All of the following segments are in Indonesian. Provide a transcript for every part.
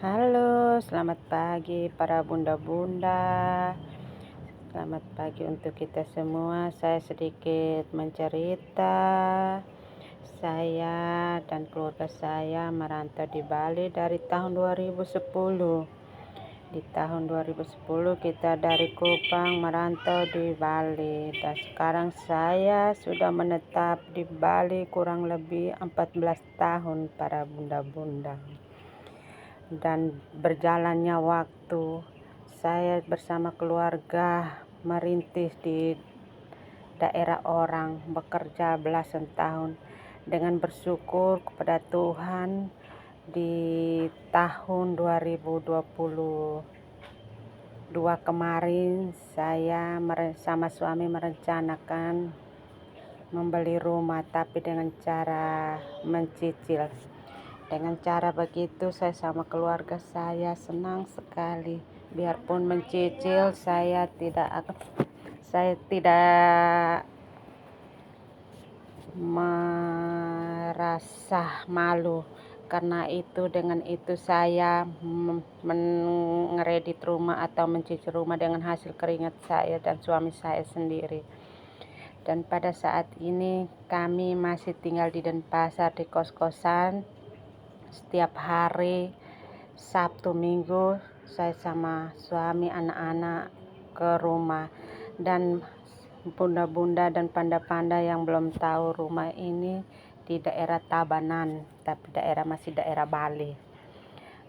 Halo, selamat pagi para bunda-bunda. Selamat pagi untuk kita semua. Saya sedikit mencerita. Saya dan keluarga saya merantau di Bali dari tahun 2010. Di tahun 2010 kita dari Kupang merantau di Bali. Dan sekarang saya sudah menetap di Bali kurang lebih 14 tahun para bunda-bunda. Dan berjalannya waktu, saya bersama keluarga merintis di daerah orang, bekerja belasan tahun dengan bersyukur kepada Tuhan. Di tahun 2022 kemarin saya sama suami merencanakan membeli rumah, tapi dengan cara mencicil. Dengan cara begitu saya sama keluarga saya senang sekali. Biarpun mencicil, saya tidak merasa malu, karena itu dengan itu saya mengeredit rumah atau mencicil rumah dengan hasil keringat saya dan suami saya sendiri. Dan pada saat ini kami masih tinggal di Denpasar di kos-kosan. Setiap hari Sabtu Minggu saya sama suami anak-anak ke rumah. Dan bunda-bunda dan panda-panda yang belum tahu, rumah ini di daerah Tabanan, tapi masih daerah Bali.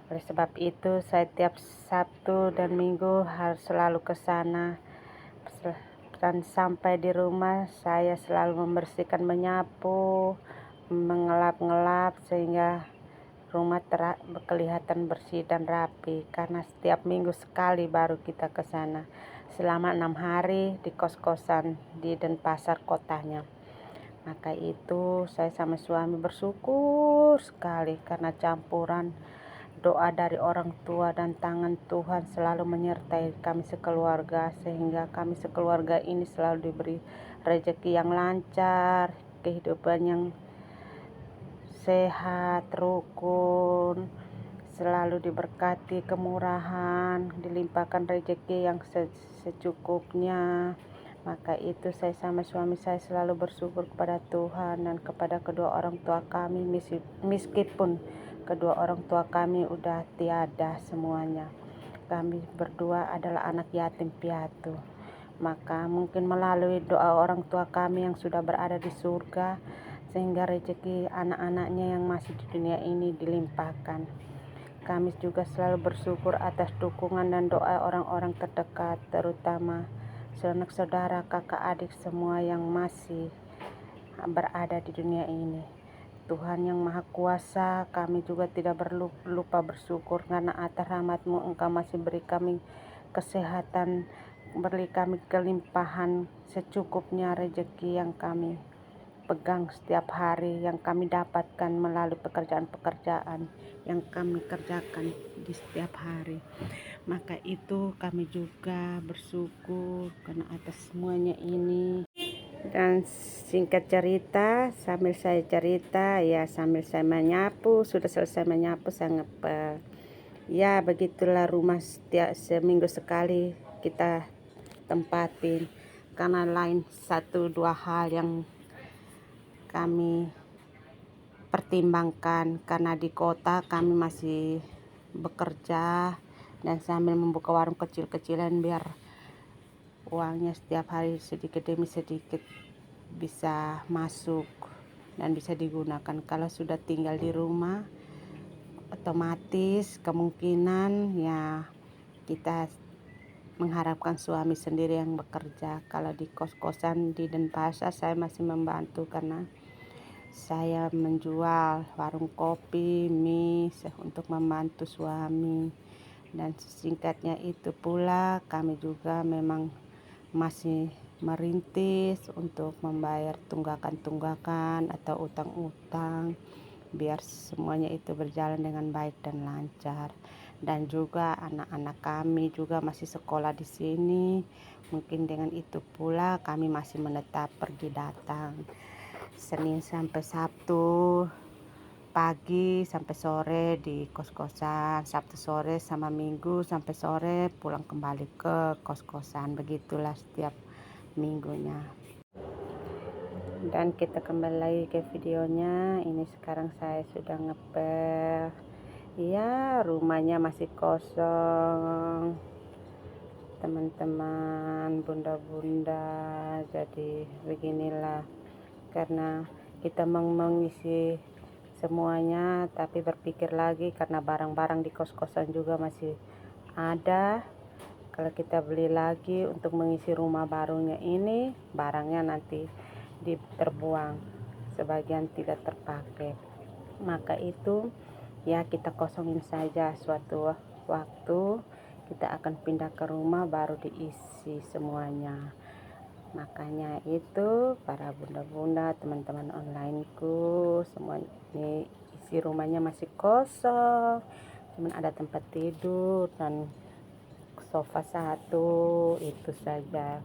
Oleh sebab itu saya tiap Sabtu dan Minggu harus selalu ke sana. Dan sampai di rumah saya selalu membersihkan, menyapu, mengelap-ngelap sehingga rumah kelihatan bersih dan rapi, karena setiap minggu sekali baru kita ke sana. Selama 6 hari di kos-kosan di Denpasar kotanya. Maka itu saya sama suami bersyukur sekali karena campuran doa dari orang tua dan tangan Tuhan selalu menyertai kami sekeluarga, sehingga kami sekeluarga ini selalu diberi rezeki yang lancar, kehidupan yang sehat, rukun, selalu diberkati kemurahan, dilimpahkan rezeki yang secukupnya. Maka itu saya sama suami saya selalu bersyukur kepada Tuhan dan kepada kedua orang tua kami, meskipun kedua orang tua kami udah tiada semuanya. Kami berdua adalah anak yatim piatu. Maka mungkin melalui doa orang tua kami yang sudah berada di surga, sehingga rezeki anak-anaknya yang masih di dunia ini dilimpahkan. Kami juga selalu bersyukur atas dukungan dan doa orang-orang terdekat, terutama saudara, kakak, adik semua yang masih berada di dunia ini. Tuhan yang Maha Kuasa, kami juga tidak lupa bersyukur karena atas rahmat-Mu Engkau masih beri kami kesehatan, beri kami kelimpahan secukupnya rezeki yang kami pegang setiap hari, yang kami dapatkan melalui pekerjaan-pekerjaan yang kami kerjakan di setiap hari. Maka itu kami juga bersyukur karena atas semuanya ini. Dan singkat cerita, sambil saya cerita ya sambil saya menyapu, sudah selesai menyapu saya ngepel. Ya begitulah rumah setiap seminggu sekali kita tempatin, karena lain satu dua hal yang kami pertimbangkan, karena di kota kami masih bekerja dan sambil membuka warung kecil-kecilan biar uangnya setiap hari sedikit demi sedikit bisa masuk dan bisa digunakan. Kalau sudah tinggal di rumah, otomatis kemungkinan ya kita mengharapkan suami sendiri yang bekerja. Kalau di kos-kosan di Denpasar saya masih membantu karena saya menjual warung kopi, mie untuk membantu suami. Dan singkatnya itu pula kami juga memang masih merintis untuk membayar tunggakan-tunggakan atau utang-utang biar semuanya itu berjalan dengan baik dan lancar. Dan juga anak-anak kami juga masih sekolah di sini. Mungkin dengan itu pula kami masih menetap pergi datang Senin sampai Sabtu pagi sampai sore di kos-kosan, Sabtu sore sama Minggu sampai sore pulang kembali ke kos-kosan. Begitulah setiap minggunya. Dan kita kembali lagi ke videonya. Ini sekarang saya sudah ngepel. Ya, rumahnya masih kosong, teman-teman, bunda-bunda. Jadi beginilah, karena kita mengisi semuanya, tapi berpikir lagi karena barang-barang di kos-kosan juga masih ada. Kalau kita beli lagi untuk mengisi rumah barunya ini, barangnya nanti terbuang, sebagian tidak terpakai. Maka itu ya kita kosongin saja, suatu waktu kita akan pindah ke rumah baru diisi semuanya. Makanya itu para bunda-bunda, teman-teman onlineku, semua ini isi rumahnya masih kosong, cuman ada tempat tidur dan sofa satu, itu saja.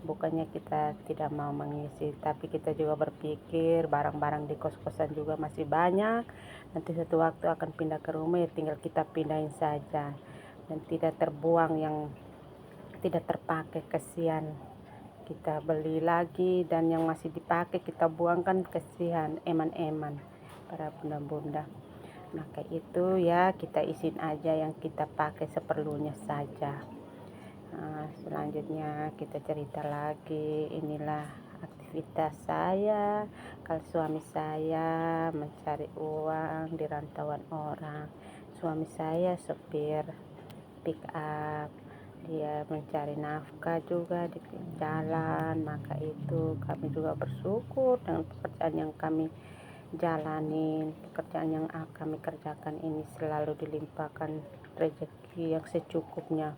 Bukannya kita tidak mau mengisi, tapi kita juga berpikir barang-barang di kos-kosan juga masih banyak, nanti satu waktu akan pindah ke rumah, ya tinggal kita pindahin saja dan tidak terbuang yang tidak terpakai. Kesian kita beli lagi dan yang masih dipakai kita buang, kan kesian, eman-eman para bunda-bunda. Maka itu ya kita isin aja yang kita pakai seperlunya saja. Selanjutnya kita cerita lagi. Inilah aktivitas saya kalau suami saya mencari uang di rantauan orang. Suami saya sopir pick up, dia mencari nafkah juga di jalan. Maka itu kami juga bersyukur dengan pekerjaan yang kami jalanin. Pekerjaan yang kami kerjakan ini selalu dilimpahkan rezeki yang secukupnya.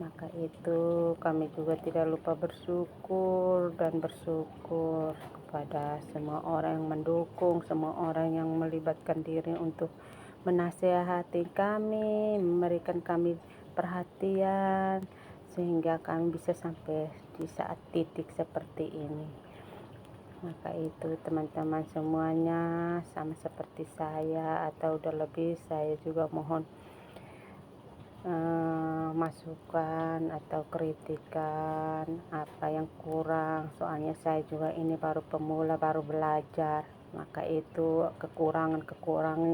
Maka itu kami juga tidak lupa bersyukur dan bersyukur kepada semua orang yang mendukung, semua orang yang melibatkan diri untuk menasehati kami, memberikan kami perhatian, sehingga kami bisa sampai di saat titik seperti ini. Maka itu teman-teman semuanya sama seperti saya atau udah lebih, saya juga mohon masukan atau kritikan apa yang kurang, soalnya saya juga ini baru pemula, baru belajar. Maka itu kekurangan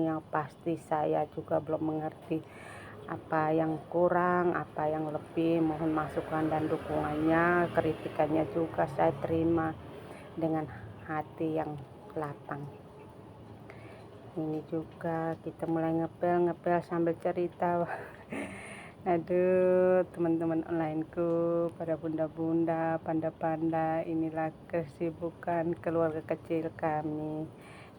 yang pasti saya juga belum mengerti apa yang kurang, apa yang lebih. Mohon masukan dan dukungannya, kritikannya juga saya terima dengan hati yang lapang. Ini juga kita mulai ngepel sambil cerita. Aduh, teman-teman onlineku, pada bunda-bunda, panda-panda, inilah kesibukan keluarga kecil kami.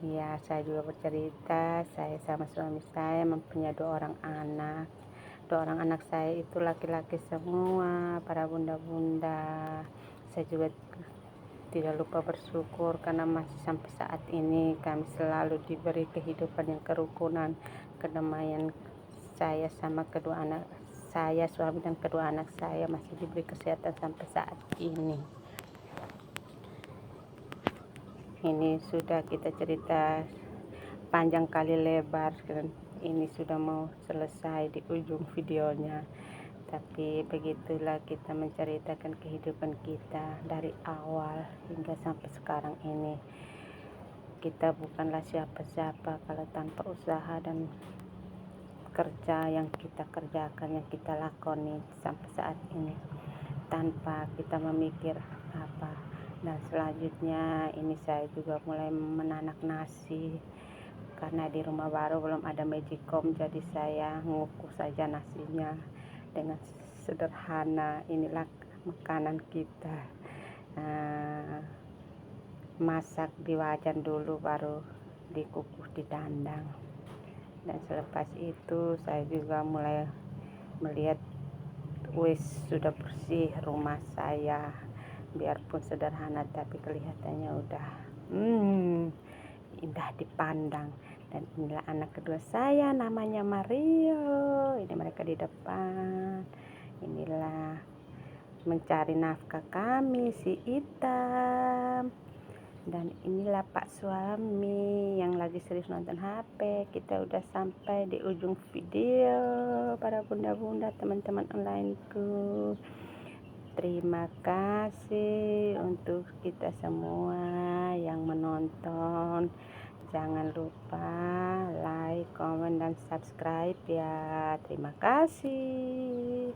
Ya, saya juga bercerita, saya sama suami saya mempunyai 2 orang anak. 2 orang anak saya itu laki-laki semua, para bunda-bunda. Saya juga tidak lupa bersyukur karena masih sampai saat ini kami selalu diberi kehidupan yang kerukunan, kedamaian. Saya sama kedua anak saya, suami dan kedua anak saya masih diberi kesehatan sampai saat ini. Ini sudah kita cerita panjang kali lebar dan ini sudah mau selesai di ujung videonya. Tapi begitulah kita menceritakan kehidupan kita dari awal hingga sampai sekarang ini. Kita bukanlah siapa-siapa kalau tanpa usaha dan kerja yang kita kerjakan, yang kita lakoni sampai saat ini, tanpa kita memikir apa. Dan selanjutnya ini saya juga mulai menanak nasi, karena di rumah baru belum ada magicom, jadi saya ngukus saja nasinya dengan sederhana. Inilah makanan kita, masak di wajan dulu baru dikukus di dandang. Dan selepas itu saya juga mulai melihat sudah bersih rumah saya, biarpun sederhana tapi kelihatannya udah indah dipandang. Dan inilah anak kedua saya, namanya Mario. Ini mereka di depan. Inilah mencari nafkah kami, si Itam. Dan inilah Pak suami yang lagi serius nonton HP. Kita udah sampai di ujung video, para bunda-bunda teman-teman onlineku. Terima kasih untuk kita semua yang menonton. Jangan lupa like, komen, dan subscribe ya. Terima kasih.